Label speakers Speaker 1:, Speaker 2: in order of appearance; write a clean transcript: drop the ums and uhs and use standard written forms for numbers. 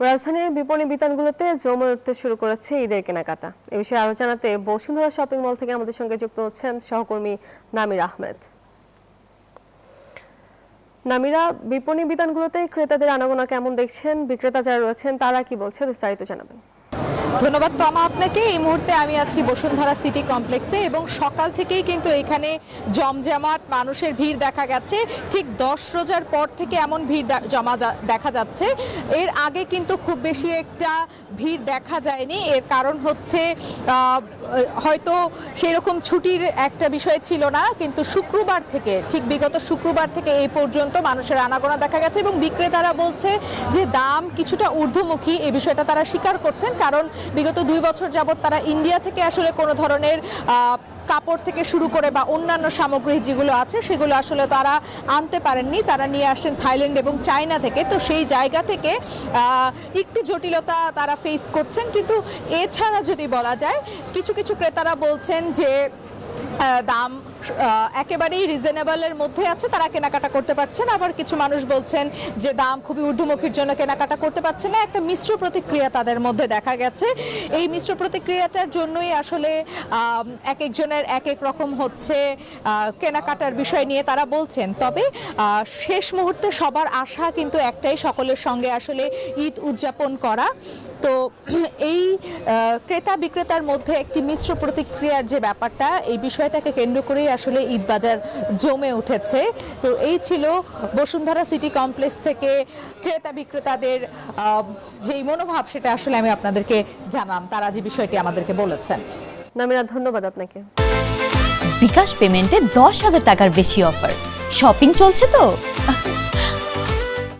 Speaker 1: রাজধানীর বিপণী বিতানগুলোতে জমে উঠতে শুরু করেছে ঈদের কেনাকাটা। এ বিষয়ে আরো জানাতে বসুন্ধরা শপিং মল থেকে আমাদের সঙ্গে যুক্ত হচ্ছেন সহকর্মী নামির আহমেদ। নামিরা, বিপণী বিতানগুলোতে ক্রেতাদের আনাগোনা কেমন দেখছেন? বিক্রেতা যারা রয়েছেন তারা কি বলছে, বিস্তারিত জানাবেন।
Speaker 2: ধন্যবাদ তমা আপনাকে। এই মুহূর্তে আমি আছি বসুন্ধরা সিটি কমপ্লেক্সে এবং সকাল থেকেই কিন্তু এখানে জমজমাট মানুষের ভিড় দেখা গেছে। ঠিক 10 রোজার পর থেকে এমন ভিড় দেখা যাচ্ছে। এর আগে কিন্তু খুব বেশি একটা ভিড় দেখা যায়নি। এর কারণ হচ্ছে হয়তো সেরকম ছুটির একটা বিষয় ছিল না, কিন্তু শুক্রবার থেকে, ঠিক বিগত শুক্রবার থেকে এই পর্যন্ত মানুষের আনাগোনা দেখা গেছে এবং বিক্রেতারা বলছে যে দাম কিছুটা ঊর্ধ্বমুখী। এই বিষয়টা তারা স্বীকার করছেন, কারণ বিগত 2 বছর যাবত তারা ইন্ডিয়া থেকে আসলে কোনো ধরনের কাপড় থেকে শুরু করে বা অন্যান্য সামগ্রী যেগুলো আছে সেগুলো আসলে তারা আনতে পারেননি। তারা নিয়ে আসেন থাইল্যান্ড এবং চায়না থেকে। তো সেই জায়গা থেকে একটু জটিলতা তারা ফেস করছেন। কিন্তু এছাড়া যদি বলা যায়, কিছু কিছু ক্রেতারা বলছেন যে দাম একেবারেই রিজনেবলের মধ্যে আছে, তারা কেনাকাটা করতে পারছেন। আবার কিছু মানুষ বলছেন যে দাম খুবই ঊর্ধ্বমুখীর জন্য কেনাকাটা করতে পারছে না। একটা মিশ্র প্রতিক্রিয়া তাদের মধ্যে দেখা গেছে। এই মিশ্র প্রতিক্রিয়াটার জন্যই আসলে এক একজনের এক এক রকম হচ্ছে কেনাকাটার বিষয় নিয়ে তারা বলছেন। তবে শেষ মুহূর্তে সবার আশা কিন্তু একটাই, সকলের সঙ্গে আসলে ঈদ উদযাপন করা। তো এই ক্রেতা বিক্রেতার মধ্যে একটি মিশ্র প্রতিক্রিয়ার যে ব্যাপারটা, এই বিষয়টাকে কেন্দ্র করেই আসলে ঈদ বাজার জমে উঠেছে। তো এই ছিল বসুন্ধরা সিটি কমপ্লেক্স থেকে ক্রেতা বিক্রেতাদের যেই মনোভাব, সেটা আসলে আমি আপনাদেরকে জানালাম। তারা যে বিষয়টি আমাদেরকে বলেছেন।
Speaker 1: নামিরা, ধন্যবাদ আপনাকে।
Speaker 3: বিকাশ পেমেন্টে 10,000 টাকার বেশি অফার। শপিং চলছে তো।